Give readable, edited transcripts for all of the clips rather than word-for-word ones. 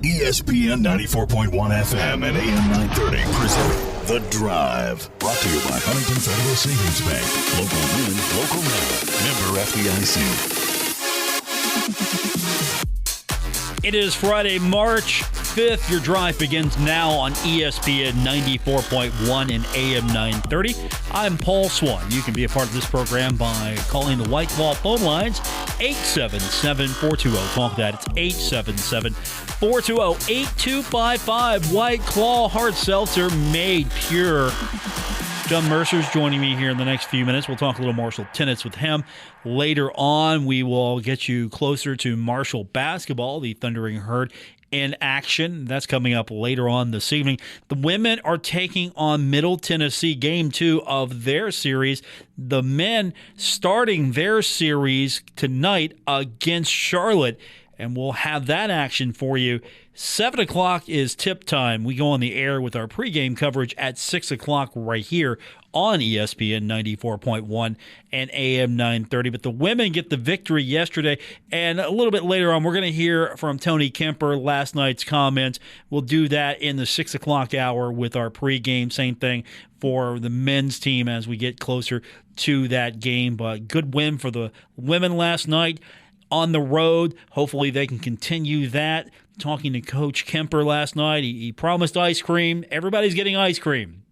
ESPN 94.1 FM and AM 930 present The Drive. Brought to you by Huntington Federal Savings Bank. Local women, local now. Member FDIC. It is Friday, March 5th. Your drive begins now on ESPN 94.1 and AM 930. I'm Paul Swann. You can be a part of this program by calling the White Claw phone lines, 877-420-TALK. That it's 877-420-8255. White Claw Hard Seltzer made pure. John Mercer is joining me here in the next few minutes. We'll talk a little Marshall tennis with him. Later on, we will get you closer to Marshall basketball, the Thundering Herd in action. That's coming up later on this evening. The women are taking on Middle Tennessee, game 2 of their series. The men starting their series tonight against Charlotte, and we'll have that action for you. 7 o'clock is tip time. We go on the air with our pregame coverage at 6 o'clock right here on ESPN 94.1 and AM 930. But the women get the victory yesterday. And a little bit later on, we're going to hear from Tony Kemper, last night's comments. We'll do that in the 6 o'clock hour with our pregame. Same thing for the men's team as we get closer to that game. But good win for the women last night on the road. Hopefully they can continue that. Talking to Coach Kemper last night, he promised ice cream. Everybody's getting ice cream.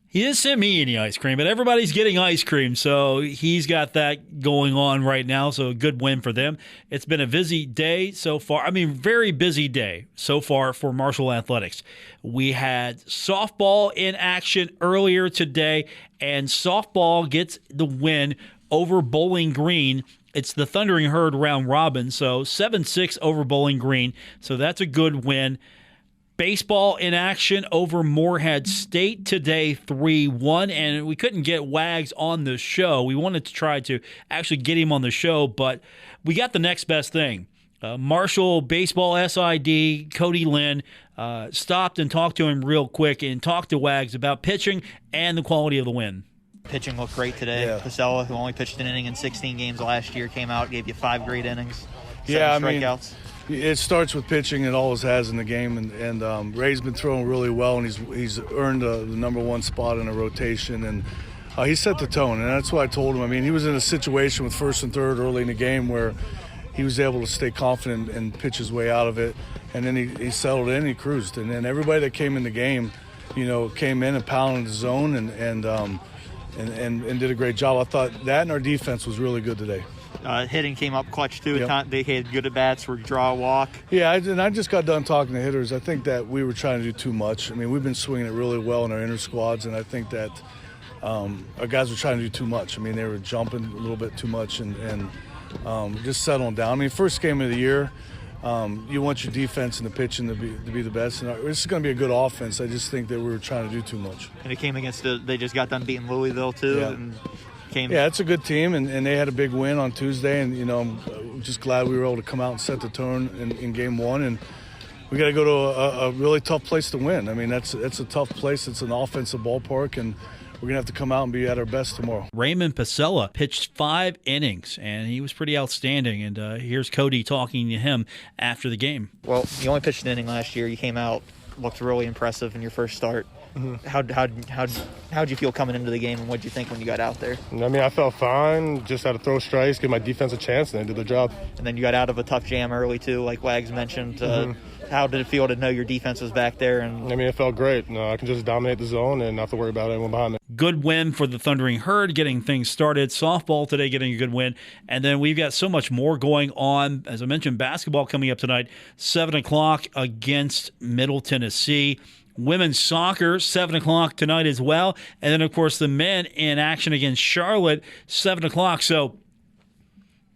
He didn't send me any ice cream, but everybody's getting ice cream. So he's got that going on right now. So a good win for them. It's been a busy day so far. I mean, very busy day so far for Marshall Athletics. We had softball in action earlier today, and softball gets the win over Bowling Green. It's the Thundering Herd round robin, so 7-6 over Bowling Green. So that's a good win. Baseball in action over Morehead State today, 3-1. And we couldn't get Wags on the show. We wanted to try to actually get him on the show, but we got the next best thing. Marshall Baseball SID, Cody Lynn, stopped and talked to him real quick and talked to Wags about pitching and the quality of the win. Pitching looked great today. Yeah. Pasella, who only pitched an inning in 16 games last year, came out, gave you 5 great innings, 7 strikeouts. It starts with pitching. It always has in the game, and Ray's been throwing really well, and he's earned the number 1 spot in a rotation, and he set the tone, and that's what I told him. I mean, he was in a situation with first and third early in the game where he was able to stay confident and pitch his way out of it, and then he settled in, he cruised, and then everybody that came in the game, came in and pounded the zone and did a great job. I thought that and our defense was really good today. Hitting came up clutch, too. Yep. They had good at-bats for draw, walk. Yeah, and I just got done talking to hitters. I think that we were trying to do too much. I mean, we've been swinging it really well in our inner squads, and I think that our guys were trying to do too much. I mean, they were jumping a little bit too much and just settling down. I mean, first game of the year, you want your defense and the pitching to be the best. And this is going to be a good offense. I just think that we were trying to do too much. And it came against they just got done beating Louisville, too. Yeah. Yeah, it's a good team, and they had a big win on Tuesday, and, I'm just glad we were able to come out and set the tone in game 1, and we got to go to a really tough place to win. I mean, that's a tough place. It's an offensive ballpark, and we're going to have to come out and be at our best tomorrow. Raymond Pasella pitched 5 innings, and he was pretty outstanding, and here's Cody talking to him after the game. Well, you only pitched an inning last year. You came out, looked really impressive in your first start. Mm-hmm. How'd you feel coming into the game, and what'd you think when you got out there? I mean, I felt fine. Just had to throw strikes, give my defense a chance, and they did their job. And then you got out of a tough jam early, too, like Wags mentioned. How did it feel to know your defense was back there? And I mean, it felt great. I can just dominate the zone and not have to worry about anyone behind me. Good win for the Thundering Herd, getting things started. Softball today getting a good win. And then we've got so much more going on. As I mentioned, basketball coming up tonight, 7 o'clock against Middle Tennessee. Women's soccer, 7 o'clock tonight as well. And then, of course, the men in action against Charlotte, 7 o'clock. So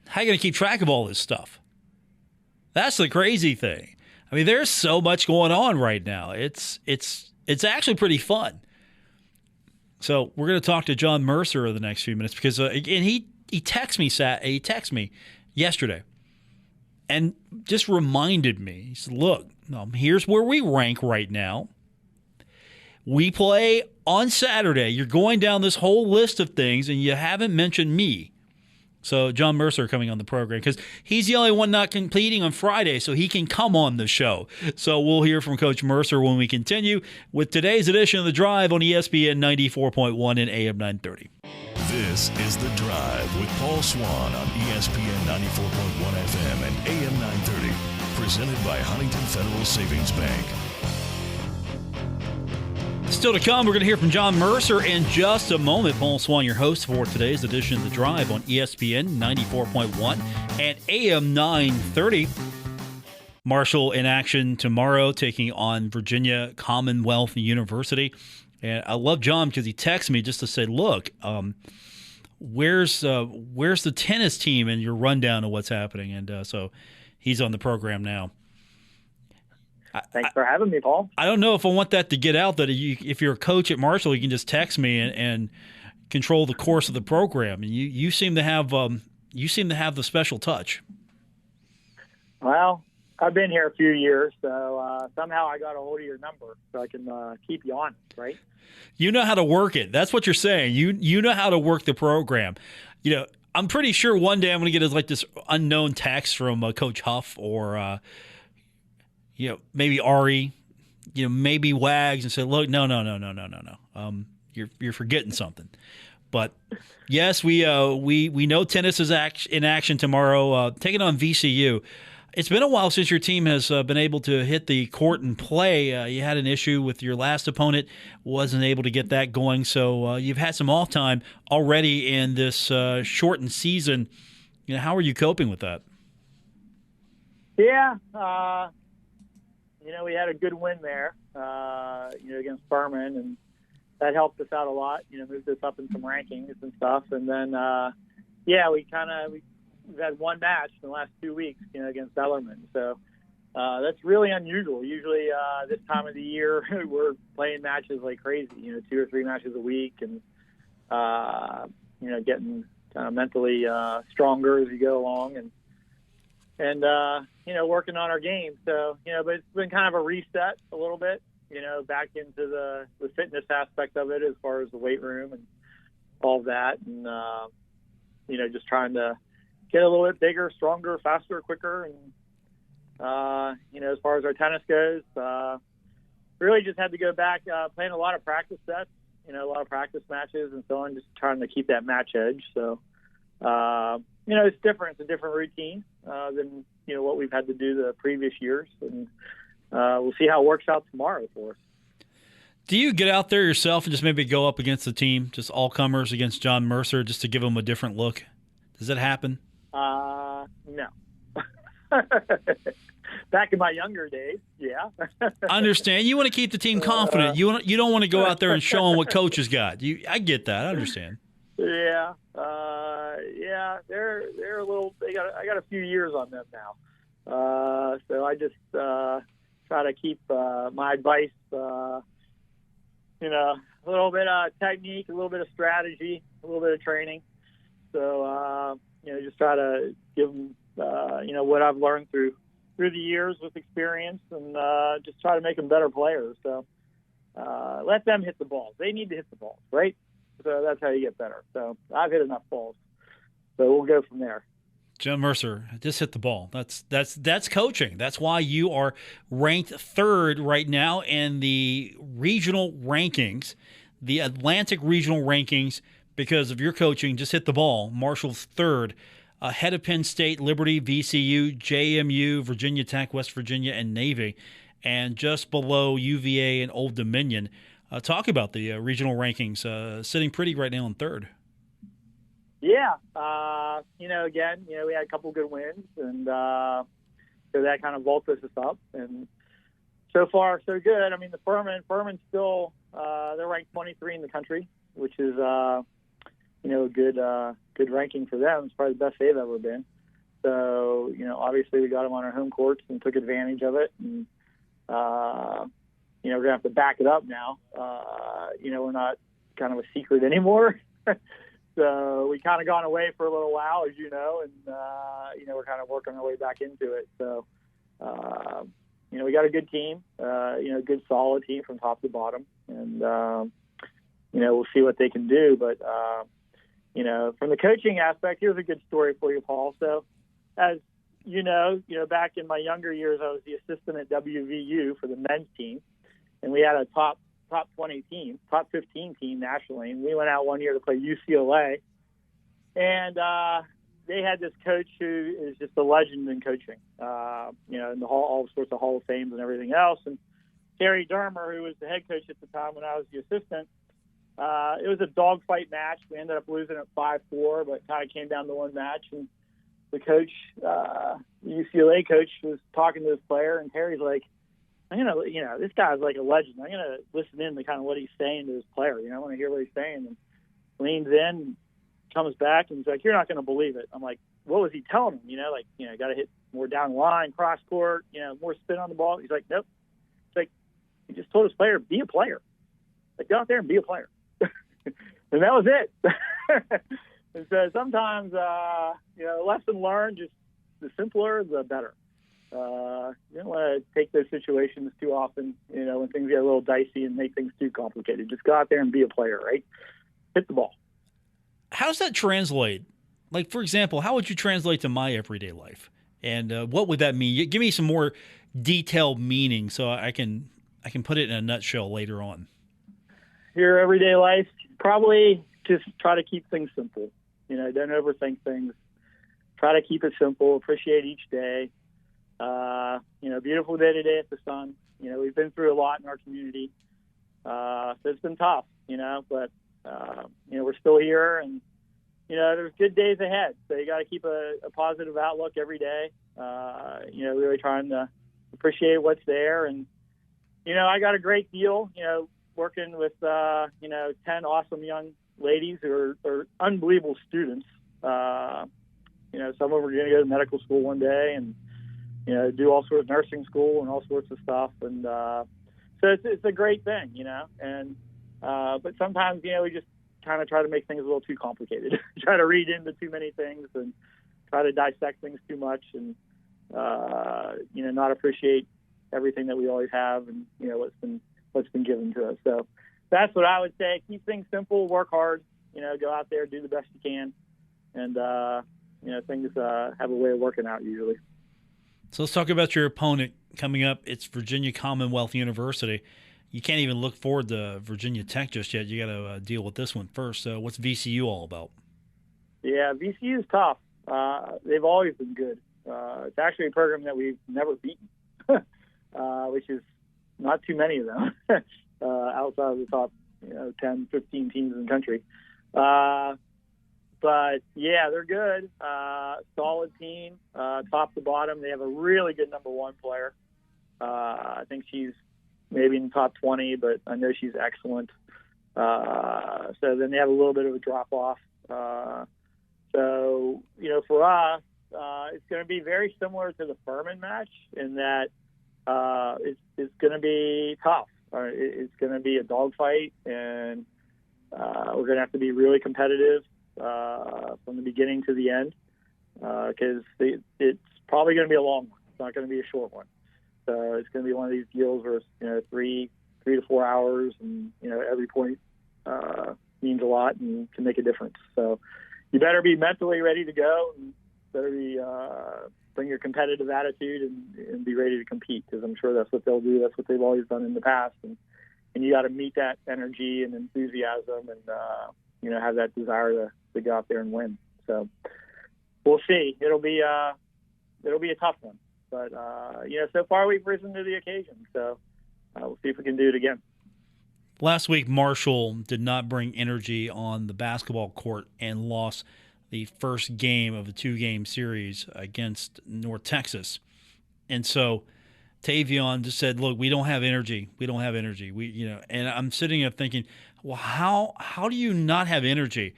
how are you going to keep track of all this stuff? That's the crazy thing. I mean, there's so much going on right now. It's actually pretty fun. So we're going to talk to John Mercer in the next few minutes because, again, he texted me yesterday and just reminded me. He said, look, here's where we rank right now. We play on Saturday. You're going down this whole list of things, and you haven't mentioned me. So John Mercer coming on the program because he's the only one not competing on Friday, so he can come on the show. So we'll hear from Coach Mercer when we continue with today's edition of The Drive on ESPN 94.1 and AM 930. This is The Drive with Paul Swann on ESPN 94.1 FM and AM 930. Presented by Huntington Federal Savings Bank. Still to come, we're going to hear from John Mercer in just a moment. Paul Swann, your host for today's edition of The Drive on ESPN 94.1 and AM 930. Marshall in action tomorrow, taking on Virginia Commonwealth University. And I love John because he texted me just to say, look, where's the tennis team in your rundown of what's happening? And so he's on the program now. Thanks for having me, Paul. I don't know if I want that to get out that if you're a coach at Marshall, you can just text me and control the course of the program. And you seem to have the special touch. Well, I've been here a few years, so somehow I got a hold of your number so I can keep you on, right? You know how to work it. That's what you're saying. You know how to work the program. You know, I'm pretty sure one day I'm going to get like this unknown text from Coach Huff or maybe Ari, maybe Wags, and say, look, no. You're forgetting something. But yes, we know tennis is in action tomorrow, taking on VCU. It's been a while since your team has been able to hit the court and play. You had an issue with your last opponent, wasn't able to get that going. So you've had some off time already in this shortened season. How are you coping with that? Yeah. We had a good win there, against Furman, and that helped us out a lot. Moved us up in some rankings and stuff. And then, we've had one match in the last 2 weeks, against Bellarmine. So that's really unusual. Usually this time of the year, we're playing matches like crazy, 2 or 3 matches a week, and, getting kind of mentally stronger as you go along and working on our game. So, but it's been kind of a reset a little bit, back into the fitness aspect of it as far as the weight room and all of that. And, just trying to get a little bit bigger, stronger, faster, quicker. And, as far as our tennis goes, really just had to go back, playing a lot of practice sets, a lot of practice matches and so on, just trying to keep that match edge. So, it's different. It's a different routine than, what we've had to do the previous years. And we'll see how it works out tomorrow for us. Do you get out there yourself and just maybe go up against the team, just all comers against John Mercer, just to give him a different look? Does that happen? No. Back in my younger days, yeah. I understand. You want to keep the team confident. You don't want to go out there and show them what coach has got. I get that. I understand. Yeah. They're a little. I got a few years on them now. So I just try to keep my advice. A little bit of technique, a little bit of strategy, a little bit of training. So just try to give them what I've learned through the years with experience, and just try to make them better players. So let them hit the balls. They need to hit the balls, right? So that's how you get better. So I've hit enough balls. So we'll go from there. John Mercer, just hit the ball. That's coaching. That's why you are ranked 3rd right now in the regional rankings, the Atlantic regional rankings, because of your coaching. Just hit the ball. Marshall's 3rd. Ahead of Penn State, Liberty, VCU, JMU, Virginia Tech, West Virginia, and Navy, and just below UVA and Old Dominion. Talk about the regional rankings, sitting pretty right now in 3rd. Yeah. Again, we had a couple good wins, and so that kind of vaulted us up. And so far, so good. I mean, the Furman still, they're ranked 23 in the country, which is, a good ranking for them. It's probably the best they've ever been. So, obviously we got them on our home courts and took advantage of it. And, we're going to have to back it up now. We're not kind of a secret anymore. So we kind of gone away for a little while, as you know, and, we're kind of working our way back into it. So, we got a good team, good solid team from top to bottom. And, we'll see what they can do. But, From the coaching aspect, here's a good story for you, Paul. So, as you know, back in my younger years, I was the assistant at WVU for the men's team, and we had a top 20 team, top 15 team nationally, and we went out one year to play UCLA, and they had this coach who is just a legend in coaching, in the all sorts of Hall of Fames and everything else. And Terry Dermer, who was the head coach at the time when I was the assistant, it was a dogfight match. We ended up losing at 5-4, but kind of came down to one match. And the coach, the UCLA coach, was talking to his player, and Terry's like, this guy's like a legend. I'm going to listen in to kind of what he's saying to his player. I want to hear what he's saying. And leans in, comes back, and he's like, you're not going to believe it. I'm like, what was he telling him? Got to hit more down the line, cross court, more spin on the ball. He's like, nope. It's like, he just told his player, be a player. Like, go out there and be a player. And that was it. And so sometimes, lesson learned, just the simpler, the better. You don't want to take those situations too often, when things get a little dicey and make things too complicated. Just go out there and be a player, right? Hit the ball. How does that translate? Like, for example, how would you translate to my everyday life? And what would that mean? Give me some more detailed meaning so I can put it in a nutshell later on. Your everyday life, probably just try to keep things simple. Don't overthink things. Try to keep it simple. Appreciate each day. Beautiful day today at the sun. We've been through a lot in our community. So it's been tough, but we're still here, and, there's good days ahead. So you got to keep a positive outlook every day. Really trying to appreciate what's there. And, I got a great deal, working with, 10 awesome young ladies who are unbelievable students. Some of them are going to go to medical school one day and, do all sorts of nursing school and all sorts of stuff. And so it's a great thing, and but sometimes, we just kind of try to make things a little too complicated, try to read into too many things and try to dissect things too much and, not appreciate everything that we always have and, what's been given to us. So that's what I would say. Keep things simple, work hard, go out there, do the best you can. And, things have a way of working out usually. So let's talk about your opponent coming up. It's Virginia Commonwealth University. You can't even look forward to Virginia Tech just yet. You got to deal with this one first. What's VCU all about? Yeah, VCU is tough. They've always been good. It's actually a program that we've never beaten, which is not too many of them outside of the top 10, 15 teams in the country. But, yeah, they're good. Solid team, top to bottom. They have a really good number one player. I think she's maybe in the top 20, but I know she's excellent. So then they have a little bit of a drop-off. So, for us, it's going to be very similar to the Furman match in that it's going to be tough. It's going to be a dogfight, and we're going to have to be really competitive from the beginning to the end because it's probably going to be a long one. It's not going to be a short one. So it's going to be one of these deals where it's 3 to 4 hours, and every point means a lot and can make a difference. So you better be mentally ready to go, and better be bring your competitive attitude and be ready to compete, because I'm sure that's what they'll do. That's what they've always done in the past, and you got to meet that energy and enthusiasm and have that desire to go out there and win. So we'll see. It'll be a tough one. But, so far we've risen to the occasion. So we'll see if we can do it again. Last week, Marshall did not bring energy on the basketball court and lost the first game of the 2-game series against North Texas. And so Tavion just said, look, we don't have energy. We don't have energy. And I'm sitting here thinking, well, how do you not have energy?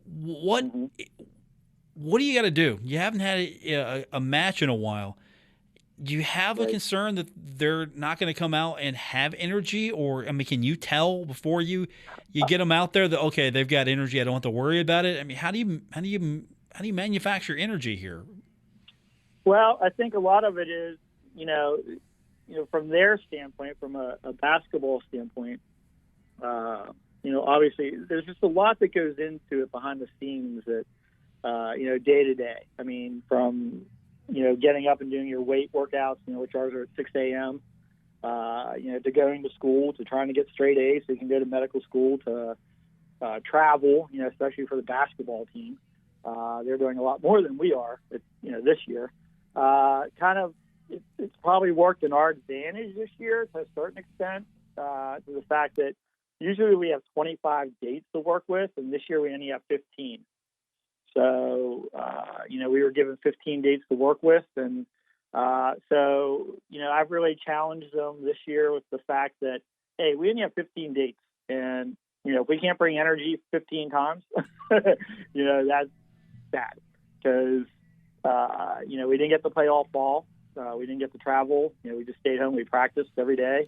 What do you got to do? You haven't had a match in a while. Do you have a concern that they're not going to come out and have energy? Or, can you tell before you get them out there that, okay, they've got energy, I don't have to worry about it? How do you manufacture energy here? Well, I think a lot of it is, from their standpoint, from a basketball standpoint, obviously there's just a lot that goes into it behind the scenes that, day to day. I mean, from, getting up and doing your weight workouts, which ours are at 6 a.m., to going to school, to trying to get straight A's so you can go to medical school, to travel, especially for the basketball team. They're doing a lot more than we are, this year. It's probably worked in our advantage this year to a certain extent, to the fact that usually we have 25 dates to work with, and this year we only have 15. So, we were given 15 dates to work with, and I've really challenged them this year with the fact that, hey, we only have 15 dates, and if we can't bring energy 15 times, that's bad because we didn't get to play all fall. We didn't get to travel. We just stayed home. We practiced every day,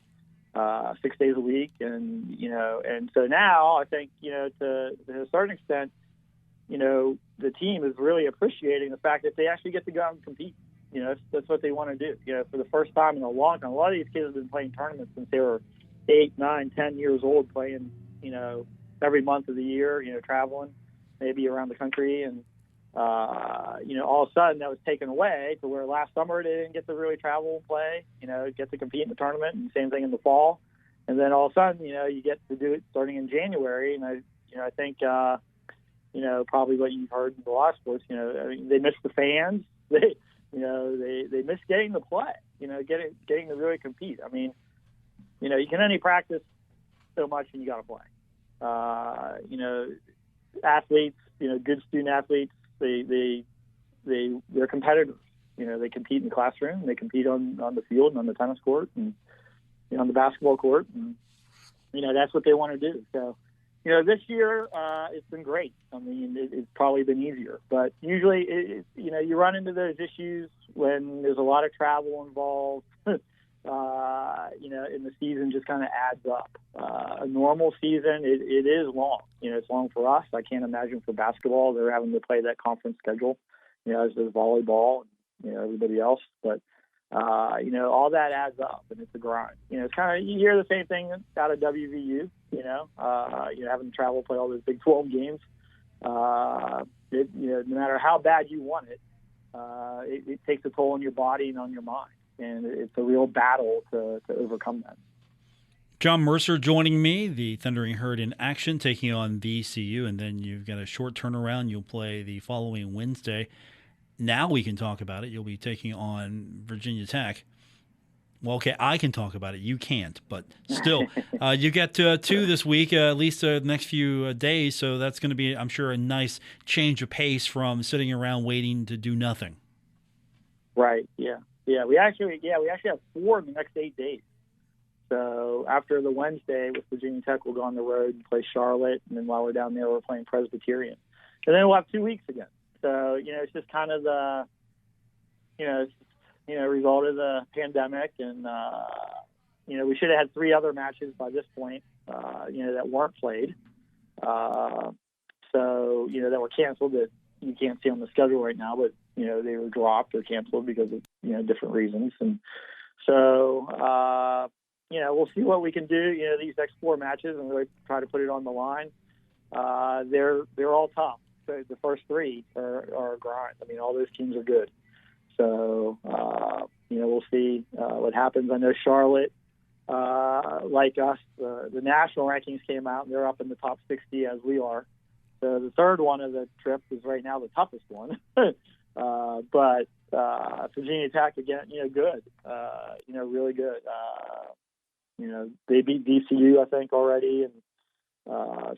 6 days a week. And, and so now I think, to a certain extent, the team is really appreciating the fact that they actually get to go out and compete. That's what they want to do. For the first time in a long time. A lot of these kids have been playing tournaments since they were 8, 9, 10 years old, playing, every month of the year, traveling maybe around the country. And, all of a sudden that was taken away to where last summer they didn't get to really travel and play, get to compete in the tournament, and same thing in the fall. And then all of a sudden, you get to do it starting in January. And I think, probably what you've heard in a lot of sports, they miss the fans. They miss getting to play, getting to really compete. I mean, you can only practice so much and you got to play. Athletes, good student athletes, they're competitors. They compete in the classroom, they compete on the field and on the tennis court and on the basketball court, and that's what they want to do. So, this year it's been great. I mean, it's probably been easier, but usually, you run into those issues when there's a lot of travel involved. And the season just kind of adds up. A normal season, it is long. It's long for us. I can't imagine for basketball they're having to play that conference schedule, as does volleyball and everybody else. But all that adds up, and it's a grind. It's kind of, you hear the same thing out of WVU. Having to travel, play all those Big 12 games. No matter how bad you want it, it takes a toll on your body and on your mind. And it's a real battle to overcome that. John Mercer joining me, the Thundering Herd in action, taking on VCU, and then you've got a short turnaround. You'll play the following Wednesday. Now we can talk about it. You'll be taking on Virginia Tech. Well, okay, I can talk about it. You can't, but still. You get 2 this week, at least the next few days, so that's going to be, I'm sure, a nice change of pace from sitting around waiting to do nothing. Right, yeah. Yeah, we actually have 4 in the next 8 days. So after the Wednesday with Virginia Tech, we'll go on the road and play Charlotte, and then while we're down there, we're playing Presbyterian, and then we'll have 2 weeks again. So it's just kind of the result of the pandemic, and we should have had 3 other matches by this point, that weren't played, that were canceled that you can't see on the schedule right now, but they were dropped or canceled because of different reasons. And so we'll see what we can do. These next 4 matches, and really try to put it on the line. They're all tough. So the first 3 are a grind. I mean, all those teams are good. So we'll see what happens. I know Charlotte, like us, the national rankings came out, and they're up in the top 60 as we are. So the third one of the trip is right now the toughest one. But Virginia Tech, again, good, really good. They beat VCU, I think, already. And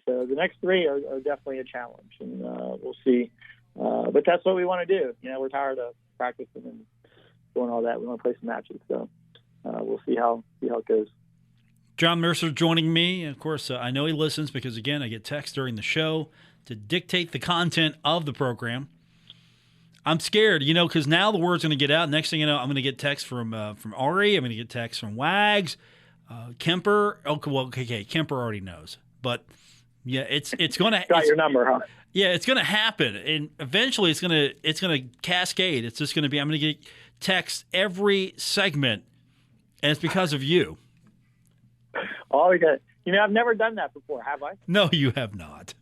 so the next 3 are definitely a challenge, and we'll see. But that's what we want to do. We're tired of practicing and doing all that. We want to play some matches. So we'll see how it goes. John Mercer joining me. Of course, I know he listens because, again, I get texts during the show to dictate the content of the program. I'm scared, because now the word's going to get out. Next thing you know, I'm going to get texts from Ari. I'm going to get texts from Wags, Kemper. Okay, Kemper already knows. But, yeah, it's going to – got your number, huh? Yeah, it's going to happen. And eventually it's going to cascade. It's just going to be – I'm going to get texts every segment, and it's because of you. All we got – I've never done that before, have I? No, you have not.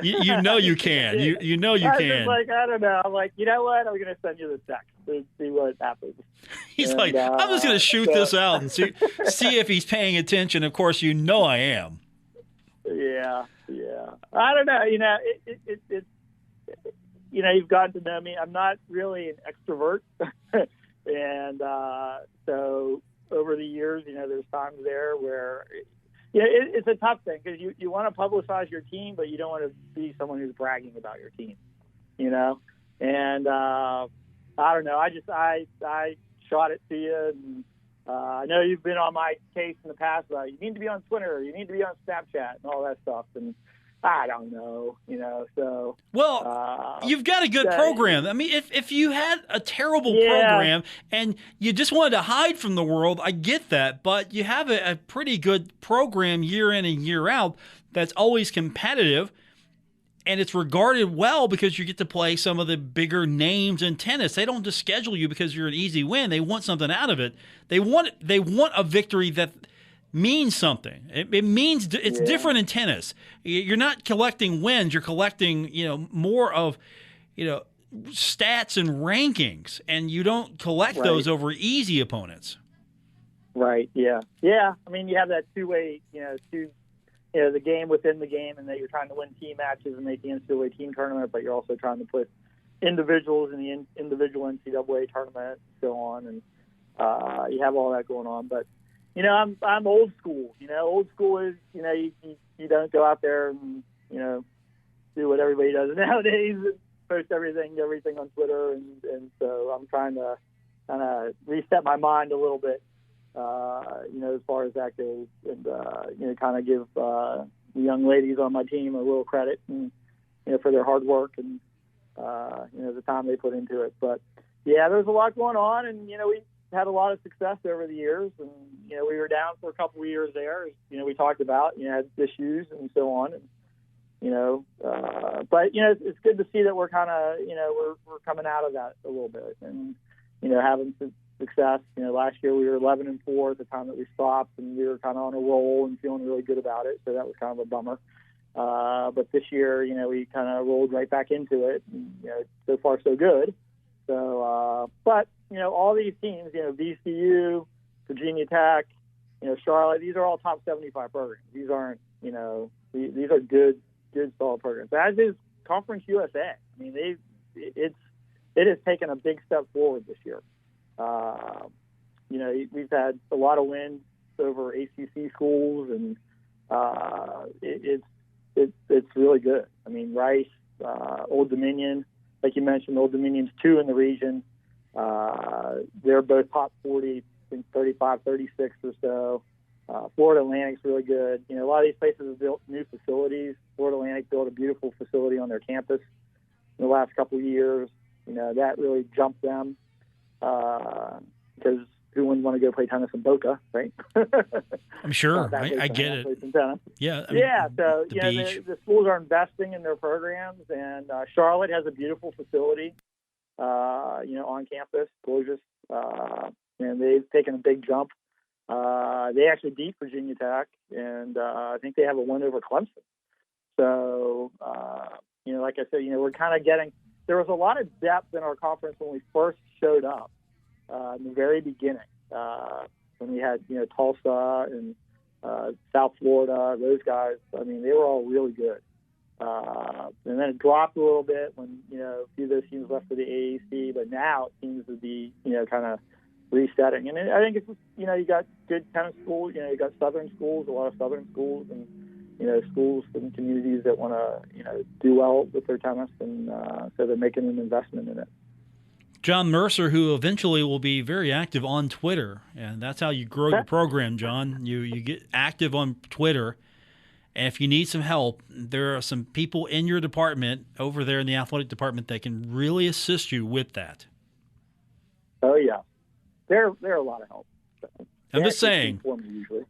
You know you can. You know you I was can. just like, I don't know. I'm like, you know what? I'm going to send you the text to see what happens. He's And, like, I'm just going to shoot this out and see if he's paying attention. Of course, you know I am. Yeah. I don't know. It's you've gotten to know me. I'm not really an extrovert, and so over the years, there's times there where. Yeah, it's a tough thing because you want to publicize your team, but you don't want to be someone who's bragging about your team, And I don't know. I shot it to you, and I know you've been on my case in the past about you need to be on Twitter, you need to be on Snapchat, and all that stuff. And I don't know, So you've got a good program. I mean, if you had a terrible program and you just wanted to hide from the world, I get that. But you have a pretty good program year in and year out that's always competitive, and it's regarded well because you get to play some of the bigger names in tennis. They don't just schedule you because you're an easy win. They want something out of it. They want a victory that means something. It means it's different in tennis. You're not collecting wins. You're collecting, more of, stats and rankings, and you don't collect those over easy opponents. Right. Yeah. Yeah. I mean, you have that two-way, the game within the game, and that you're trying to win team matches and make the NCAA team tournament, but you're also trying to put individuals in the individual NCAA tournament and so on. And you have all that going on, but. I'm old school. Old school is, you don't go out there and, do what everybody does nowadays, and post everything on Twitter. And so I'm trying to kind of reset my mind a little bit, as far as that goes, and, kind of give the young ladies on my team a little credit and, for their hard work and, the time they put into it. But, yeah, there's a lot going on, and, we had a lot of success over the years, and we were down for a couple of years there. We talked about had issues and so on, and but it's good to see that we're kind of we're coming out of that a little bit, and having some success. Last year we were 11-4 at the time that we stopped, and we were kind of on a roll and feeling really good about it. So that was kind of a bummer. But this year, we kind of rolled right back into it. And, so far so good. So, but all these teams, VCU, Virginia Tech, Charlotte, these are all top 75 programs. These aren't, these are good solid programs. As is Conference USA. I mean, it has taken a big step forward this year. We've had a lot of wins over ACC schools, and it's really good. I mean, Rice, Old Dominion, like you mentioned, Old Dominion's 2 in the region. They're both top 40, I think 35, 36 or so. Florida Atlantic's really good. A lot of these places have built new facilities. Florida Atlantic built a beautiful facility on their campus in the last couple of years. That really jumped them because who wouldn't want to go play tennis in Boca, right? I'm sure. I get it. Yeah. So the schools are investing in their programs, and Charlotte has a beautiful facility, on campus, gorgeous, and they've taken a big jump. They actually beat Virginia Tech, and I think they have a win over Clemson. So, like I said, we're kind of getting. There was a lot of depth in our conference when we first showed up. In the very beginning, when we had Tulsa and South Florida, those guys. I mean, they were all really good. And then it dropped a little bit when a few of those teams left for the AAC, but now it seems to be kind of resetting. And I think it's just you got good tennis schools. You got Southern schools, a lot of Southern schools, and schools and communities that want to do well with their tennis, and so they're making an investment in it. John Mercer, who eventually will be very active on Twitter, and that's how you grow your program, John. You get active on Twitter, and if you need some help, there are some people in your department over there in the athletic department that can really assist you with that. Oh yeah, they're a lot of help. I'm just saying,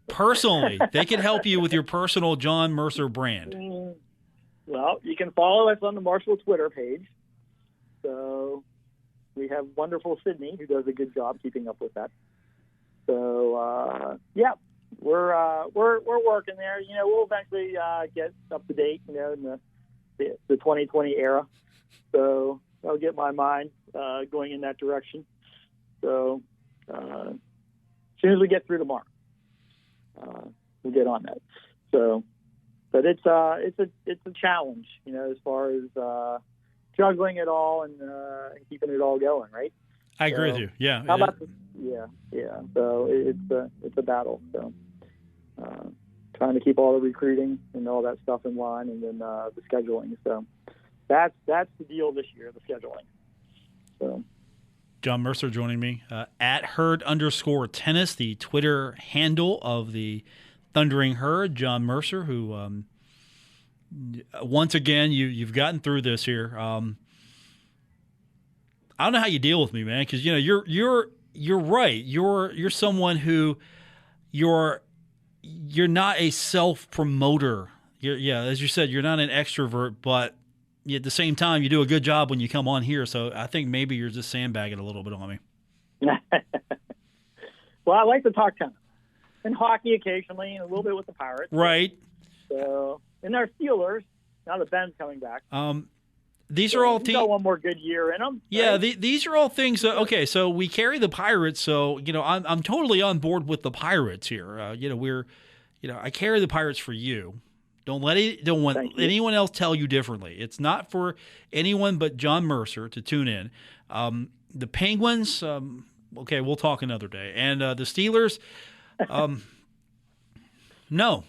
personally, they can help you with your personal John Mercer brand. Well, you can follow us on the Marshall Twitter page. So we have wonderful Sydney, who does a good job keeping up with that. So, we're working there. You know, we'll eventually get up to date, you know, in the 2020 era. So that'll get my mind going in that direction. So as soon as we get through tomorrow, we'll get on that. So, but it's a challenge, you know, as far as juggling it all and keeping it all going, right? I agree with you. Yeah. How about yeah. So it's a battle. So trying to keep all the recruiting and all that stuff in line, and then the scheduling. So that's the deal this year, the scheduling. So John Mercer joining me at Herd_tennis, the Twitter handle of the Thundering Herd. John Mercer, who once again you've gotten through this here. I don't know how you deal with me, man, because you know you're right. You're someone who you're not a self-promoter. As you said, you're not an extrovert, but at the same time, you do a good job when you come on here. So I think maybe you're just sandbagging a little bit on me. Well, I like to talk tennis and hockey occasionally, and a little bit with the Pirates. Right. So, and our Steelers. Now that Ben's coming back. These are all teams. Got one more good year in them. Yeah, right? these are all things. Okay, so we carry the Pirates. So I'm totally on board with the Pirates here. I carry the Pirates for you. Don't let anyone else tell you differently. It's not for anyone but John Mercer to tune in. The Penguins. Okay, we'll talk another day. And the Steelers. No,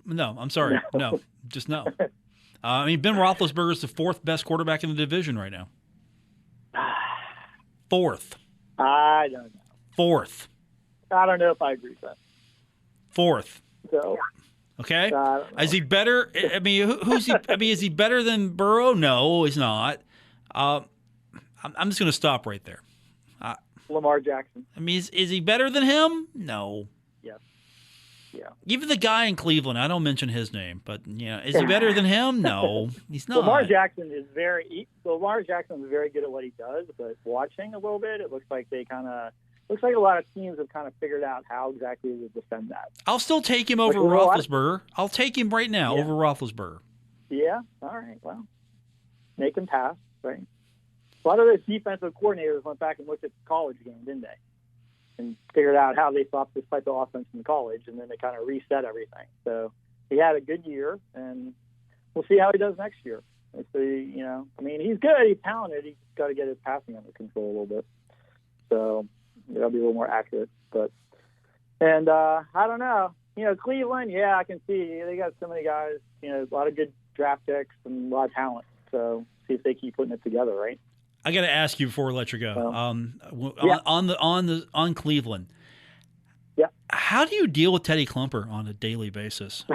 I'm sorry. No, just no. Ben Roethlisberger is the fourth best quarterback in the division right now. Fourth. I don't know. Fourth. I don't know if I agree with that. Fourth. So. Okay. Is he better? I mean, who's he? I mean, is he better than Burrow? No, he's not. I'm just going to stop right there. Lamar Jackson. I mean, is he better than him? No. Yes. Yeah. Even the guy in Cleveland, I don't mention his name, but is he better than him? No, he's not. Lamar Jackson is very good at what he does, but watching a little bit, it looks like a lot of teams have kind of figured out how exactly to defend that. I'll still take him over Roethlisberger. I'll take him right now over Roethlisberger. Yeah. All right. Well, make him pass, right? A lot of those defensive coordinators went back and looked at college games, didn't they? And figured out how they thought this type of offense in college, and then they kind of reset everything. So he had a good year, and we'll see how he does next year. He's good. He's talented. He's got to get his passing under control a little bit. So it'll be a little more accurate. And I don't know. Cleveland, I can see they got so many guys. A lot of good draft picks and a lot of talent. So see if they keep putting it together, right? I got to ask you before we let you go. On Cleveland. Yeah. How do you deal with Teddy Klumper on a daily basis?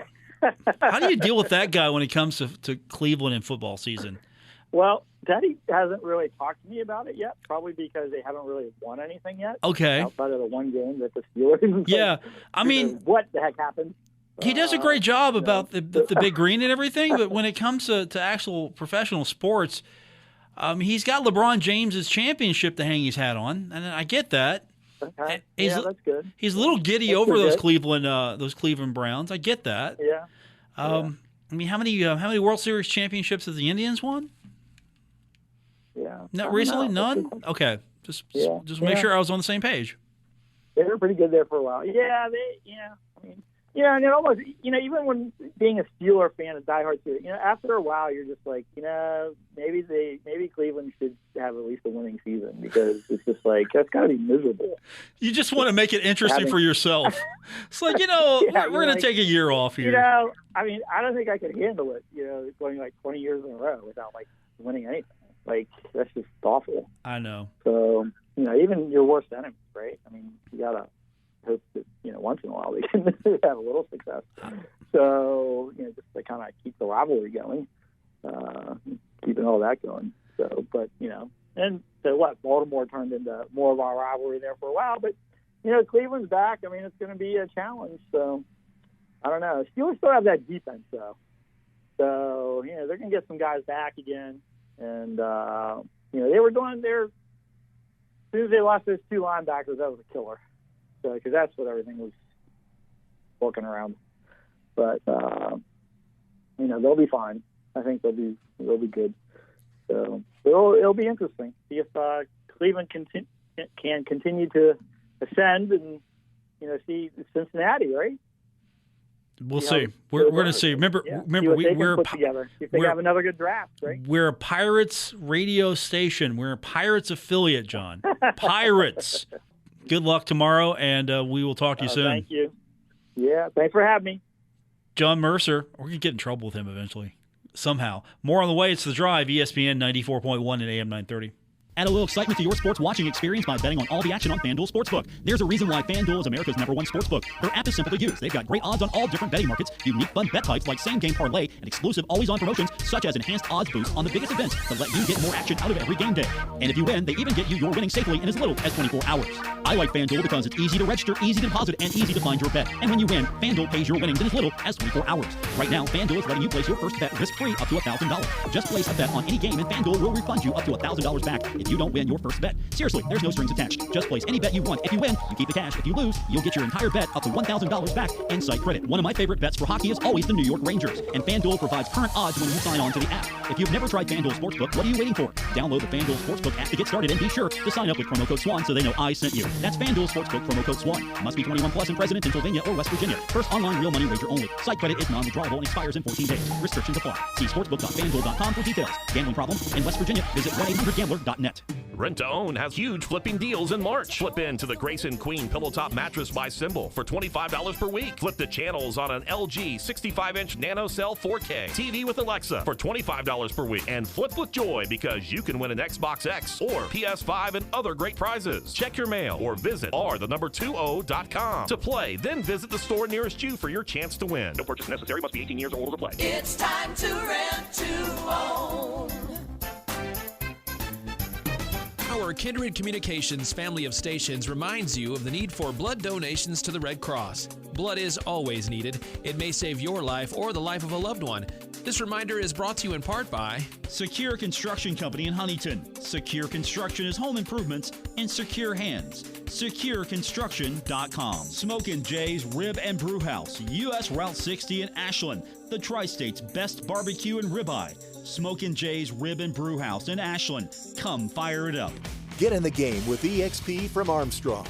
How do you deal with that guy when it comes to Cleveland and football season? Well, Teddy hasn't really talked to me about it yet, probably because they haven't really won anything yet. Okay. Outside of the one game that the Steelers. Yeah. I mean, what the heck happened? He does a great job about the big green and everything, but when it comes to actual professional sports, he's got LeBron James's championship to hang his hat on, and I get that. Okay. That's good. He's a little giddy over those Cleveland Browns. I get that. Yeah. I mean, how many World Series championships have the Indians won? Yeah. Not recently, none. Okay, just make sure I was on the same page. They were pretty good there for a while. Yeah, and it almost, even when being a Steeler fan, a diehard Steeler, after a while, you're just like, maybe Cleveland should have at least a winning season, because it's just like, that's got to be miserable. You just want to make it interesting for yourself. It's like, we're going to take a year off here. I don't think I could handle it, going like 20 years in a row without like winning anything. Like, that's just awful. I know. So, even your worst enemies, right? I mean, you got to hope that, once in a while they can have a little success. So, just to kind of keep the rivalry going, keeping all that going. So, but, and so what? Baltimore turned into more of our rivalry there for a while. But, Cleveland's back. I mean, it's going to be a challenge. So, I don't know. Steelers still have that defense, though. So, they're going to get some guys back again. And, they were doing their – as soon as they lost those two linebackers, that was a killer. So, because that's what everything was working around. But they'll be fine. I think they'll be good. So it'll be interesting. See if Cleveland can continue to ascend, and see Cincinnati, right? We'll see. We're going to see. Remember, we're put together. If they have another good draft, right? We're a Pirates radio station. We're a Pirates affiliate, John. Pirates. Good luck tomorrow, and we will talk to you soon. Thank you. Yeah, thanks for having me. John Mercer. We're going to get in trouble with him eventually, somehow. More on the way. It's The Drive, ESPN 94.1 and AM 930. Add a little excitement to your sports watching experience by betting on all the action on FanDuel Sportsbook. There's a reason why FanDuel is America's #1 sportsbook. Their app is simple to use. They've got great odds on all different betting markets, unique fun bet types like same-game parlay, and exclusive always-on promotions such as enhanced odds boosts on the biggest events to let you get more action out of every game day. And if you win, they even get you your winnings safely in as little as 24 hours. I like FanDuel because it's easy to register, easy to deposit, and easy to find your bet. And when you win, FanDuel pays your winnings in as little as 24 hours. Right now, FanDuel is letting you place your first bet risk-free up to $1,000. Just place a bet on any game and FanDuel will refund you up to $1,000 back if you don't win your first bet. Seriously, there's no strings attached. Just place any bet you want. If you win, you keep the cash. If you lose, you'll get your entire bet up to $1,000 back in site credit. One of my favorite bets for hockey is always the New York Rangers, and FanDuel provides current odds when you sign on to the app. If you've never tried FanDuel Sportsbook, what are you waiting for? Download the FanDuel Sportsbook app to get started and be sure to sign up with promo code SWAN so they know I sent you. That's FanDuel Sportsbook, promo code SWAN. Must be 21 plus and present in Pennsylvania or West Virginia. First online real money wager only. Site credit is non-withdrawable and expires in 14 days. Restrictions apply. See sportsbook.fanduel.com for details. Gambling problem? In West Virginia, visit 1-800-GAMBLER.net. Rent to Own has huge flipping deals in March. Flip into the Grayson Queen Pillow Top Mattress by Symbol for $25 per week. Flip the channels on an LG 65-inch NanoCell 4K TV with Alexa for $25 per week. And flip with joy because you can win an Xbox X or PS5 and other great prizes. Check your mail or visit r20.com to play. Then visit the store nearest you for your chance to win. No purchase necessary. Must be 18 years or older to play. It's time to rent to own. Our Kindred Communications family of stations reminds you of the need for blood donations to the Red Cross. Blood is always needed. It may save your life or the life of a loved one. This reminder is brought to you in part by Secure Construction Company in Huntington. Secure Construction is home improvements in secure hands. SecureConstruction.com. Smokin' Jay's Rib and Brew House, U.S. Route 60 in Ashland. The Tri-State's best barbecue and ribeye. Smokin' Jay's Rib and Brew House in Ashland. Come fire it up. Get in the game with EXP from Armstrong.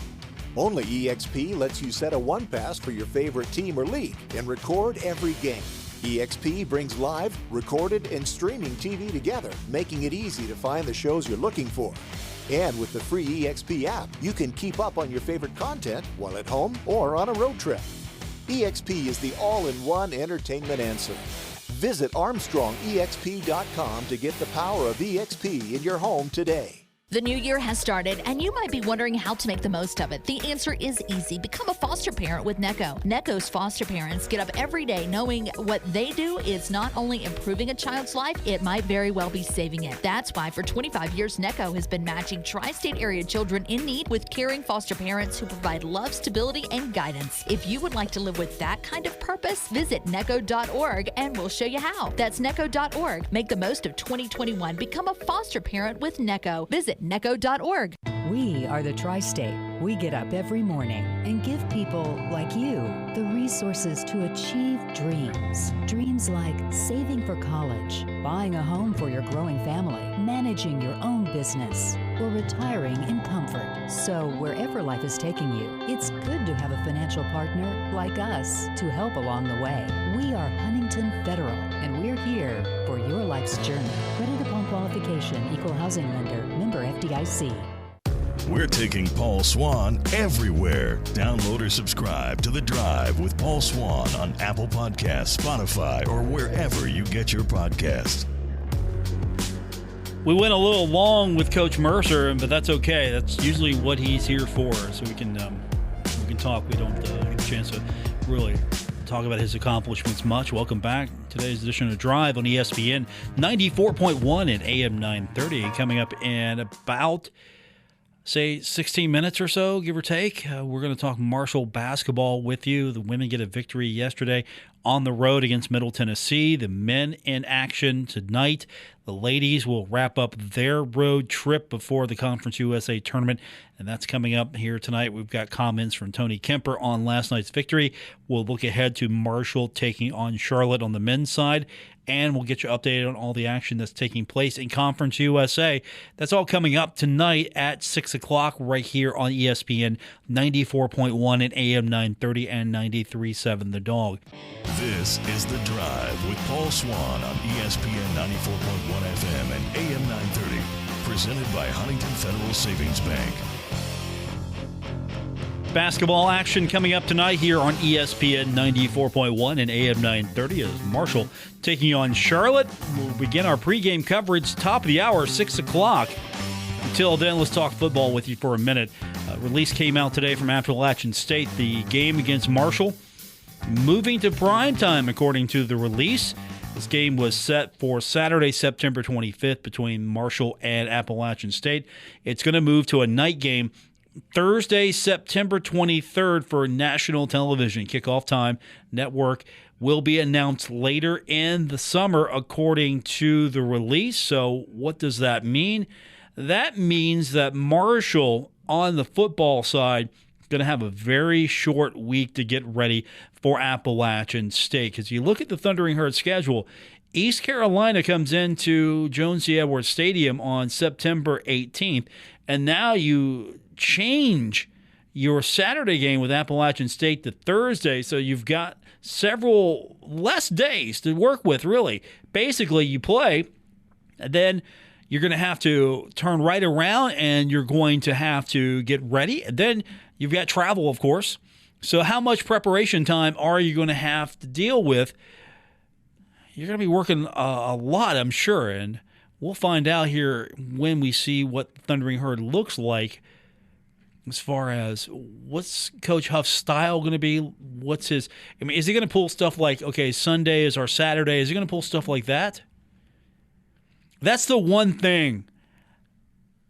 Only EXP lets you set a one-pass for your favorite team or league and record every game. EXP brings live, recorded, and streaming TV together, making it easy to find the shows you're looking for. And with the free EXP app, you can keep up on your favorite content while at home or on a road trip. EXP is the all-in-one entertainment answer. Visit ArmstrongEXP.com to get the power of EXP in your home today. The new year has started, and you might be wondering how to make the most of it. The answer is easy. Become a foster parent with NECO. NECO's foster parents get up every day knowing what they do is not only improving a child's life, it might very well be saving it. That's why for 25 years, NECO has been matching tri-state area children in need with caring foster parents who provide love, stability, and guidance. If you would like to live with that kind of purpose, visit NECO.org and we'll show you how. That's NECO.org. Make the most of 2021. Become a foster parent with NECO. Visit NECO.org. We are the Tri-State. We get up every morning and give people like you the resources to achieve dreams. Dreams like saving for college, buying a home for your growing family, managing your own business, or retiring in comfort. So wherever life is taking you, it's good to have a financial partner like us to help along the way. We are Huntington Federal, and we're here for your life's journey. Credit upon qualification, equal housing lender, member FDIC. We're taking Paul Swann everywhere. Download or subscribe to The Drive with Paul Swann on Apple Podcasts, Spotify, or wherever you get your podcasts. We went a little long with Coach Mercer, but that's okay. That's usually what he's here for, so we can talk. We don't get a chance to really talk about his accomplishments much. Welcome back. Today's edition of Drive on ESPN 94.1 and AM 930. Coming up in about say 16 minutes or so, give or take. We're going to talk Marshall basketball with you. The women get a victory yesterday on the road against Middle Tennessee. The men in action tonight. The ladies will wrap up their road trip before the Conference USA tournament, and that's coming up here tonight. We've got comments from Tony Kemper on last night's victory. We'll look ahead to Marshall taking on Charlotte on the men's side, and we'll get you updated on all the action that's taking place in Conference USA. That's all coming up tonight at 6 o'clock right here on ESPN 94.1 and AM 930 and 93.7 The Dog. This is The Drive with Paul Swann on ESPN 94.1 FM and AM 930. Presented by Huntington Federal Savings Bank. Basketball action coming up tonight here on ESPN 94.1 and AM 930 as Marshall taking on Charlotte. We'll begin our pregame coverage top of the hour, 6 o'clock. Until then, let's talk football with you for a minute. Release came out today from Appalachian State. The game against Marshall moving to primetime, according to the release. This game was set for Saturday, September 25th between Marshall and Appalachian State. It's going to move to a night game Thursday, September 23rd for national television. Kickoff time network will be announced later in the summer, according to the release. So what does that mean? That means that Marshall, on the football side, going to have a very short week to get ready for Appalachian State. Because you look at the Thundering Herd schedule, East Carolina comes into Jones C. Edwards Stadium on September 18th, and now you change your Saturday game with Appalachian State to Thursday, so you've got several less days to work with, really. Basically, you play, and then you're going to have to turn right around, and you're going to have to get ready, and then you've got travel, of course. So how much preparation time are you going to have to deal with? You're going to be working a lot, I'm sure, and we'll find out here when we see what Thundering Herd looks like as far as what's Coach Huff's style going to be. What's his – I mean, is he going to pull stuff like, okay, Sunday is our Saturday? Is he going to pull stuff like that? That's the one thing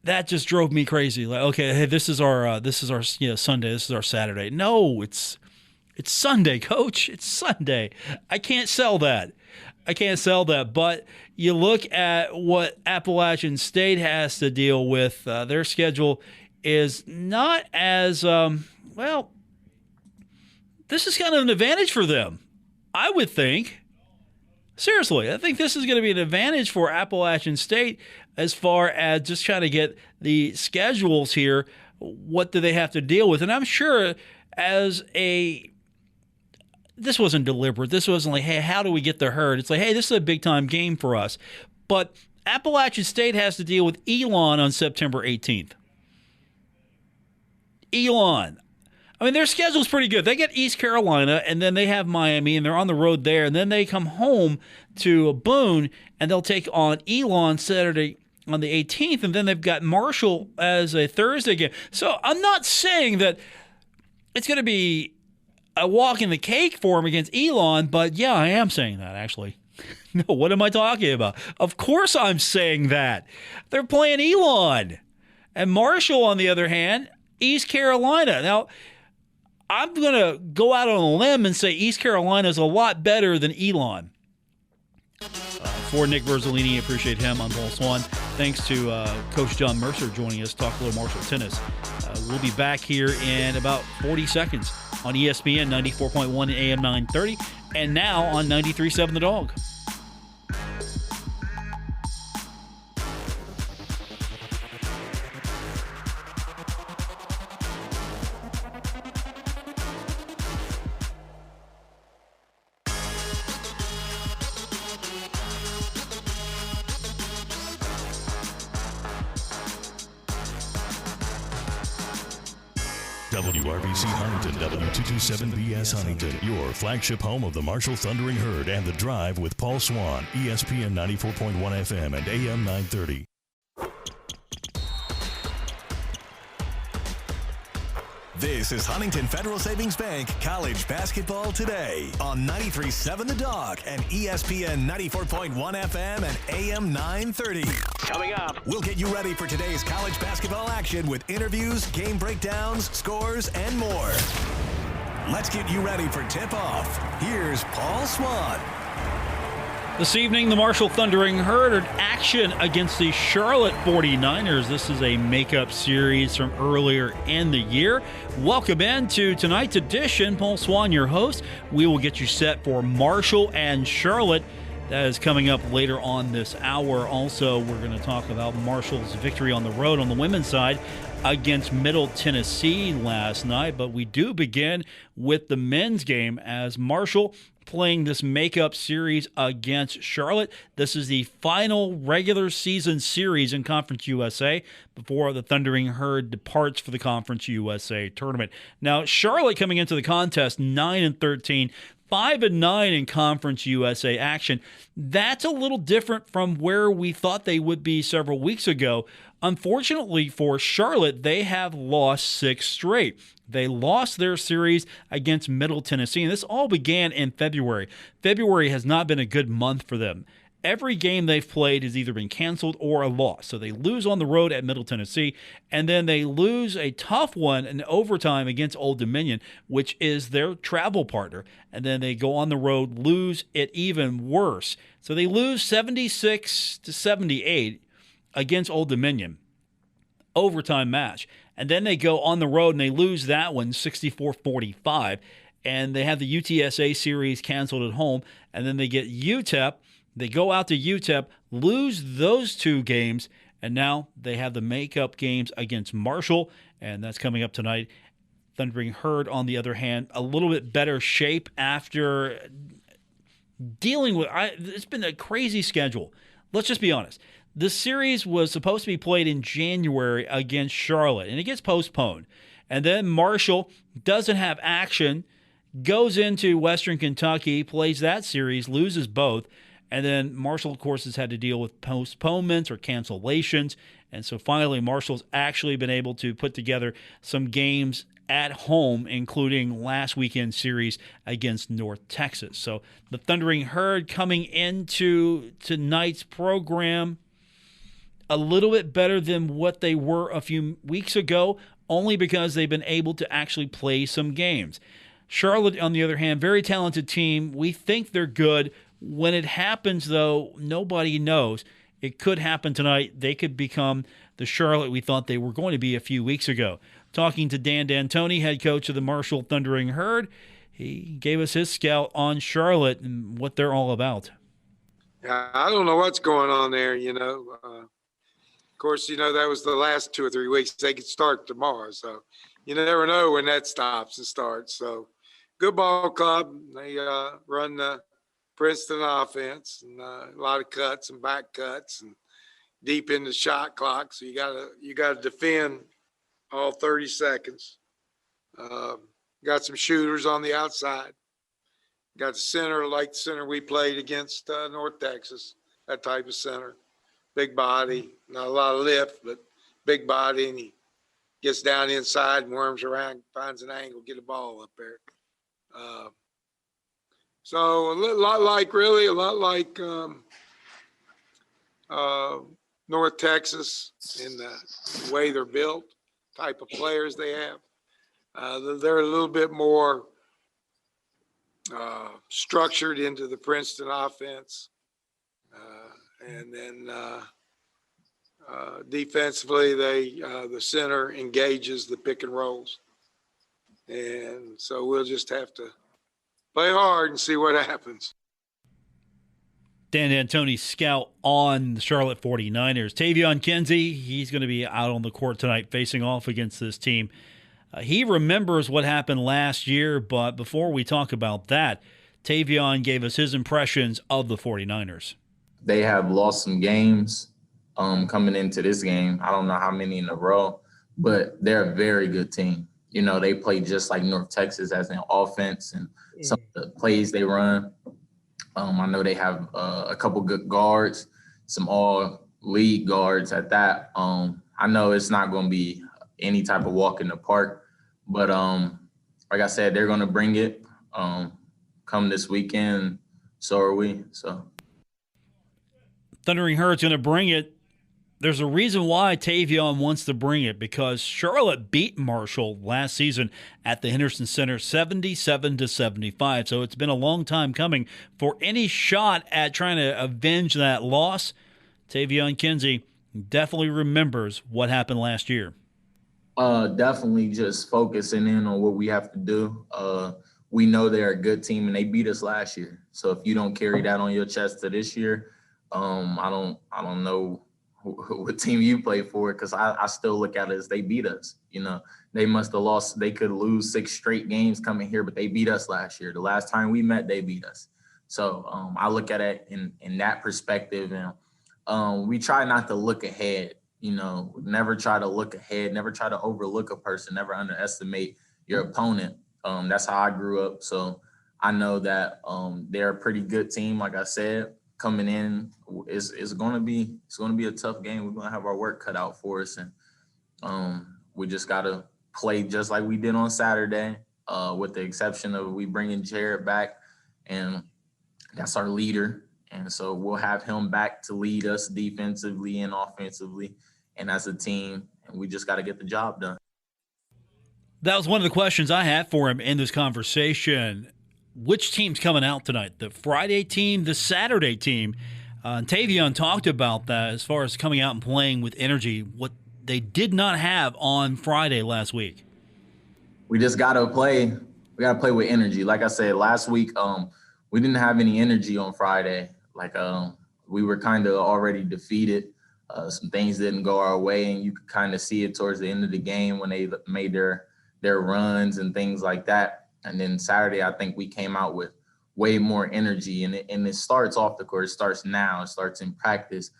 that just drove me crazy. Like, okay, hey, this is our Sunday. This is our Saturday. No, it's Sunday, Coach. It's Sunday. I can't sell that. But you look at what Appalachian State has to deal with. Their schedule is not as this is kind of an advantage for them, I would think. Seriously, I think this is going to be an advantage for Appalachian State as far as just trying to get the schedules here. What do they have to deal with? And I'm sure this wasn't deliberate. This wasn't like, hey, how do we get the Herd? It's like, hey, this is a big-time game for us. But Appalachian State has to deal with Elon on September 18th. Elon. I mean, their schedule's pretty good. They get East Carolina, and then they have Miami, and they're on the road there. And then they come home to Boone, and they'll take on Elon Saturday on the 18th. And then they've got Marshall as a Thursday game. So I'm not saying that it's going to be a walk in the cake for him against Elon, but yeah, I am saying that, actually. No, what am I talking about? Of course I'm saying that. They're playing Elon. And Marshall, on the other hand, East Carolina. Now, I'm going to go out on a limb and say East Carolina is a lot better than Elon. For Nick Verzolini, appreciate him. I'm Paul Swann. Thanks to Coach John Mercer joining us to talk a little Marshall tennis. We'll be back here in about 40 seconds on ESPN 94.1 and AM 930, and now on 93.7 The Dog. WRBC Huntington, W227BS Huntington, your flagship home of the Marshall Thundering Herd and The Drive with Paul Swann, ESPN 94.1 FM and AM 930. This is Huntington Federal Savings Bank College Basketball Today on 93.7 The Dog and ESPN 94.1 FM and AM 930. Coming up, we'll get you ready for today's college basketball action with interviews, game breakdowns, scores, and more. Let's get you ready for tip-off. Here's Paul Swann. This evening, the Marshall Thundering Herd in action against the Charlotte 49ers. This is a makeup series from earlier in the year. Welcome into tonight's edition. Paul Swann, your host. We will get you set for Marshall and Charlotte. That is coming up later on this hour. Also, we're going to talk about Marshall's victory on the road on the women's side against Middle Tennessee last night. But we do begin with the men's game as Marshall playing this makeup series against Charlotte. This is the final regular season series in Conference USA before the Thundering Herd departs for the Conference USA tournament. Now, Charlotte coming into the contest 9-13, 5-9 in Conference USA action. That's a little different from where we thought they would be several weeks ago. Unfortunately for Charlotte, they have lost 6 straight. They lost their series against Middle Tennessee, and this all began in February. February has not been a good month for them. Every game they've played has either been canceled or a loss. So they lose on the road at Middle Tennessee, and then they lose a tough one in overtime against Old Dominion, which is their travel partner. And then they go on the road, lose it even worse. So they lose 76-78 against Old Dominion. Overtime match. And then they go on the road and they lose that one 64-45. And they have the UTSA series canceled at home. And then they get UTEP. They go out to UTEP, lose those 2 games, and now they have the makeup games against Marshall, and that's coming up tonight. Thundering Herd, on the other hand, a little bit better shape after dealing with it's been a crazy schedule. Let's just be honest. This series was supposed to be played in January against Charlotte, and it gets postponed. And then Marshall doesn't have action, goes into Western Kentucky, plays that series, loses both. And then Marshall, of course, has had to deal with postponements or cancellations. And so finally, Marshall's actually been able to put together some games at home, including last weekend's series against North Texas. So the Thundering Herd coming into tonight's program a little bit better than what they were a few weeks ago, only because they've been able to actually play some games. Charlotte, on the other hand, very talented team. We think they're good. When it happens, though, nobody knows. It could happen tonight. They could become the Charlotte we thought they were going to be a few weeks ago. Talking to Dan D'Antoni, head coach of the Marshall Thundering Herd, he gave us his scout on Charlotte and what they're all about. Yeah, I don't know what's going on there, Of course, that was the last 2 or 3 weeks. They could start tomorrow, so you never know when that stops and starts. So, good ball club. They run the Princeton offense, and a lot of cuts and back cuts and deep in the shot clock. So you gotta defend all 30 seconds. Got some shooters on the outside. Got the center like the center we played against North Texas. That type of center, big body, not a lot of lift, but big body, and he gets down inside and worms around, finds an angle, get a ball up there. So a lot like North Texas in the way they're built, type of players they have. They're a little bit more structured into the Princeton offense. And then defensively, the center engages the pick and rolls. And so we'll just have to play hard and see what happens. Dan D'Antoni, scout on the Charlotte 49ers. Tavion Kinsey, he's going to be out on the court tonight facing off against this team. He remembers what happened last year, but before we talk about that, Tavion gave us his impressions of the 49ers. They have lost some games coming into this game. I don't know how many in a row, but they're a very good team. They play just like North Texas as an offense and some of the plays they run. I know they have a couple good guards, some all-league guards at that. I know it's not going to be any type of walk in the park, But like I said, they're going to bring it come this weekend. So are we. So Thundering Herd's going to bring it. There's a reason why Tavion wants to bring it, because Charlotte beat Marshall last season at the Henderson Center 77-75. So it's been a long time coming for any shot at trying to avenge that loss. Tavion Kinsey definitely remembers what happened last year. Definitely just focusing in on what we have to do. We know they're a good team and they beat us last year. So if you don't carry that on your chest to this year, I don't know what team you play for, because I still look at it as they beat us. You know, they must have lost. They could lose 6 straight games coming here, but they beat us last year. The last time we met, they beat us. So I look at it in that perspective, and we try not to look ahead. You know, never try to look ahead, never try to overlook a person, never underestimate your opponent. That's how I grew up. So I know that they're a pretty good team. Like I said, coming in is going to be a tough game. We're going to have our work cut out for us, and we just got to play just like we did on Saturday, with the exception of we bringing Jared back, and that's our leader. And so we'll have him back to lead us defensively and offensively and as a team, and we just got to get the job done. That was one of the questions I had for him in this conversation. Which team's coming out tonight? The Friday team, the Saturday team? Tavion talked about that as far as coming out and playing with energy, what they did not have on Friday last week. We just got to play. We got to play with energy. Like I said, last week, we didn't have any energy on Friday. Like we were kind of already defeated. Some things didn't go our way, and you could kind of see it towards the end of the game when they made their runs and things like that. And then Saturday, I think we came out with way more energy, and it starts off the court. It starts now. It starts in practice.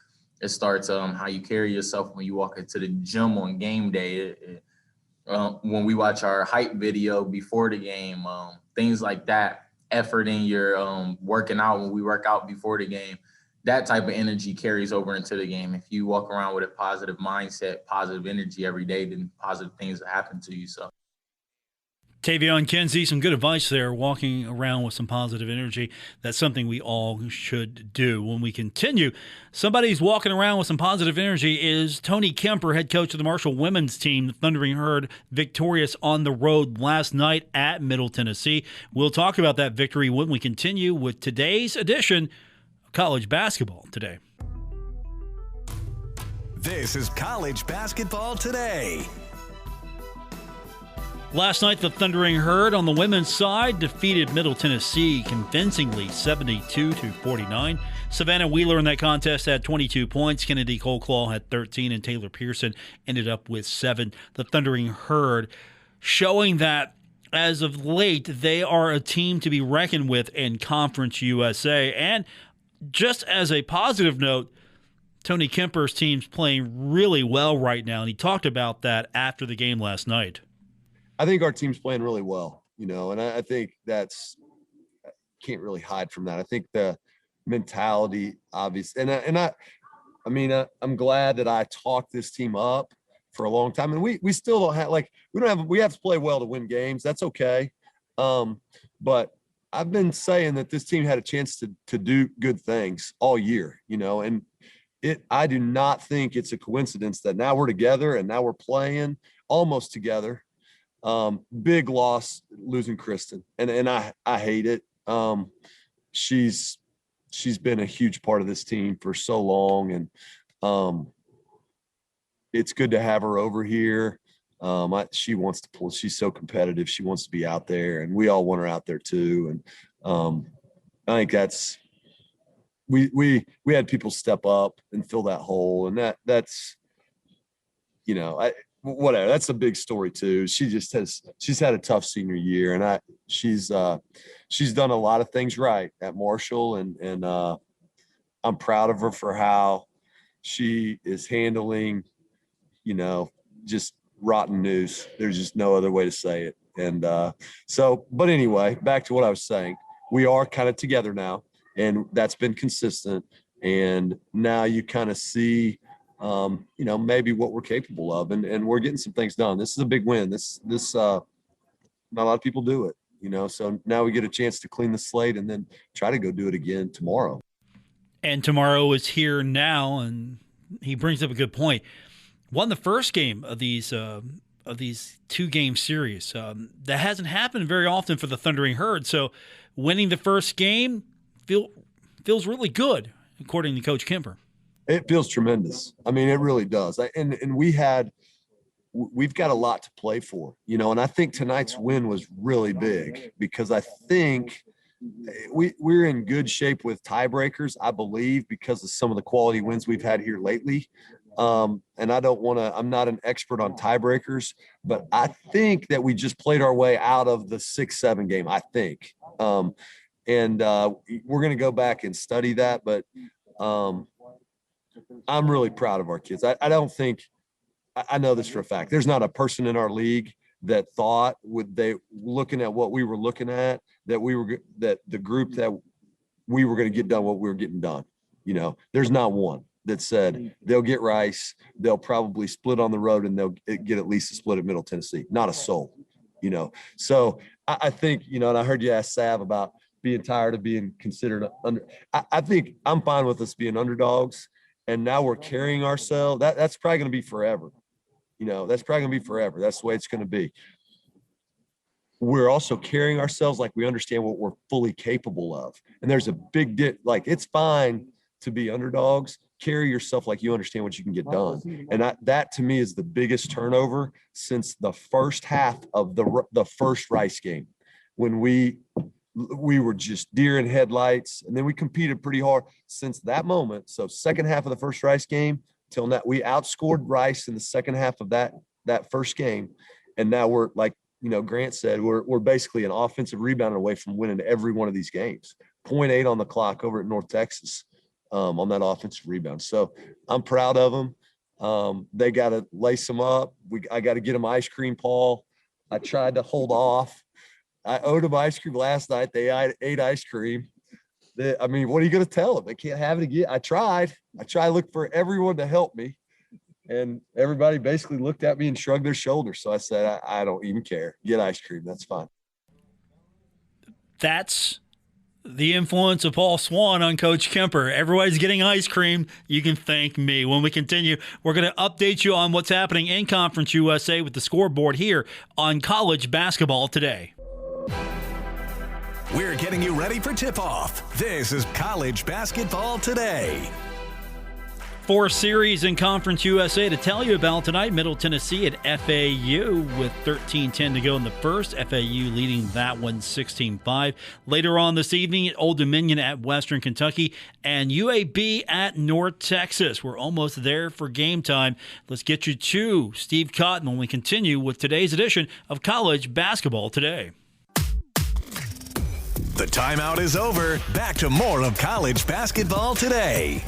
It starts how you carry yourself when you walk into the gym on game day. When we watch our hype video before the game, things like that, effort in your working out when we work out before the game, that type of energy carries over into the game. If you walk around with a positive mindset, positive energy every day, then positive things will happen to you. So Tavion Kinsey, some good advice there, walking around with some positive energy. That's something we all should do. When we continue, somebody who's walking around with some positive energy is Tony Kemper, head coach of the Marshall women's team. The Thundering Herd victorious on the road last night at Middle Tennessee. We'll talk about that victory when we continue with today's edition of College Basketball Today. This is College Basketball Today. Last night, the Thundering Herd on the women's side defeated Middle Tennessee convincingly 72-49. Savannah Wheeler in that contest had 22 points. Kennedy Coleclaw had 13, and Taylor Pearson ended up with 7. The Thundering Herd showing that as of late, they are a team to be reckoned with in Conference USA. And just as a positive note, Tony Kemper's team's playing really well right now, and he talked about that after the game last night. I think our team's playing really well, you know, and I think that's can't really hide from that. I think the mentality, obviously, I'm glad that I talked this team up for a long time, and we still don't have we have to play well to win games. That's okay, but I've been saying that this team had a chance to do good things all year, you know, and I do not think it's a coincidence that now we're together and now we're playing almost together. Big loss losing Kristen, and I hate it. She's been a huge part of this team for so long, and it's good to have her over here. She wants to pull. She's so competitive. She wants to be out there, and we all want her out there too. And I think that's we had people step up and fill that hole, and that's you know whatever. That's a big story too. She's had a tough senior year, and she's done a lot of things right at Marshall, and I'm proud of her for how she is handling, you know, just rotten news. There's just no other way to say it. And but anyway, back to what I was saying. We are kind of together now, and that's been consistent. And now you kind of see maybe what we're capable of, and we're getting some things done. This is a big win. This not a lot of people do it, so now we get a chance to clean the slate and then try to go do it again tomorrow. And tomorrow is here now, and he brings up a good point. Won the first game of these 2-game series. That hasn't happened very often for the Thundering Herd. So winning the first game feels really good, according to Coach Kemper. It feels tremendous. I mean, it really does. And we've got a lot to play for, and I think tonight's win was really big because I think we're in good shape with tiebreakers, I believe, because of some of the quality wins we've had here lately. And I'm not an expert on tiebreakers, but I think that we just played our way out of the 6-7 game, I think. And we're going to go back and study that, but I'm really proud of our kids. I don't think, I know this for a fact, there's not a person in our league that thought looking at what we were looking at, that the group that we were going to get done what we were getting done. There's not one that said they'll get Rice, they'll probably split on the road, and they'll get at least a split at Middle Tennessee. Not a soul, So I think, and I heard you ask Sav about being tired of being considered under. I think I'm fine with us being underdogs, and now we're carrying ourselves. That's probably going to be forever. That's probably going to be forever. That's the way it's going to be. We're also carrying ourselves like we understand what we're fully capable of. And there's a big it's fine to be underdogs. Carry yourself like you understand what you can get done. And that to me is the biggest turnover since the first half of the first Rice game, when we were just deer in headlights, and then we competed pretty hard since that moment. So second half of the first Rice game till now, we outscored Rice in the second half of that first game. And now we're like, Grant said, we're basically an offensive rebound away from winning every one of these games. 0.8 on the clock over at North Texas on that offensive rebound. So I'm proud of them. They got to lace them up. I got to get them ice cream, Paul. I tried to hold off. I owed them ice cream last night. They ate ice cream. What are you going to tell them? They can't have it again. I tried to look for everyone to help me. And everybody basically looked at me and shrugged their shoulders. So I said, I don't even care. Get ice cream. That's fine. That's the influence of Paul Swann on Coach Kemper. Everybody's getting ice cream. You can thank me. When we continue, we're going to update you on what's happening in Conference USA with the scoreboard here on College Basketball Today. We're getting you ready for tip-off. This is College Basketball Today. 4 series in Conference USA to tell you about tonight. Middle Tennessee at FAU with 13:10 to go in the first. FAU leading that one 16-5. Later on this evening, Old Dominion at Western Kentucky and UAB at North Texas. We're almost there for game time. Let's get you to Steve Cotton when we continue with today's edition of College Basketball Today. The timeout is over. Back to more of College Basketball Today.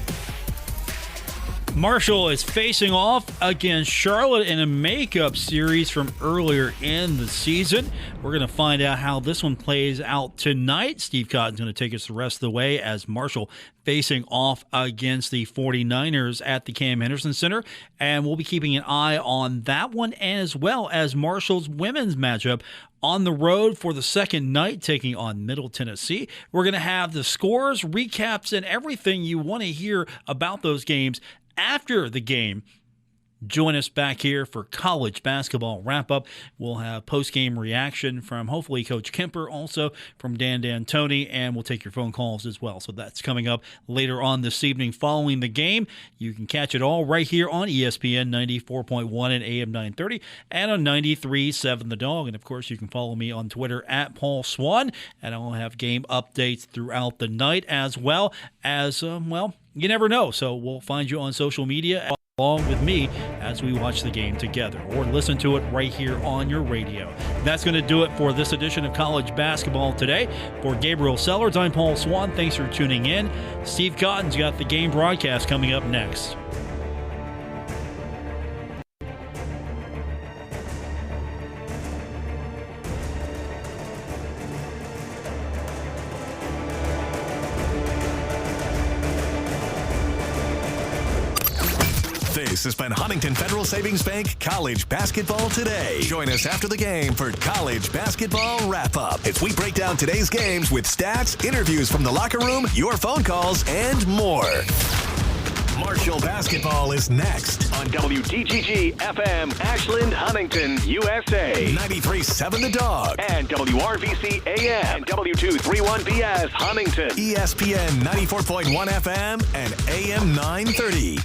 Marshall is facing off against Charlotte in a makeup series from earlier in the season. We're going to find out how this one plays out tonight. Steve Cotton's going to take us the rest of the way as Marshall facing off against the 49ers at the Cam Henderson Center. And we'll be keeping an eye on that one, as well as Marshall's women's matchup on the road for the second night, taking on Middle Tennessee. We're going to have the scores, recaps, and everything you want to hear about those games after the game. Join us back here for college basketball wrap-up. We'll have post-game reaction from hopefully Coach Kemper, also from Dan D'Antoni, and we'll take your phone calls as well. So that's coming up later on this evening following the game. You can catch it all right here on ESPN 94.1 and AM 930 and on 93.7 The Dog. And, of course, you can follow me on Twitter at Paul Swann, and I'll have game updates throughout the night as well as, you never know. So we'll find you on social media along with me as we watch the game together, or listen to it right here on your radio. That's going to do it for this edition of College Basketball Today. For Gabriel Sellers, I'm Paul Swann. Thanks for tuning in. Steve Cotton's got the game broadcast coming up next. This has been Huntington Federal Savings Bank College Basketball Today. Join us after the game for College Basketball Wrap-Up as we break down today's games with stats, interviews from the locker room, your phone calls, and more. Marshall Basketball is next on WTGG FM, Ashland, Huntington, USA. 93.7 The Dog. And WRVC AM and W231BS, Huntington. ESPN 94.1 FM and AM 930.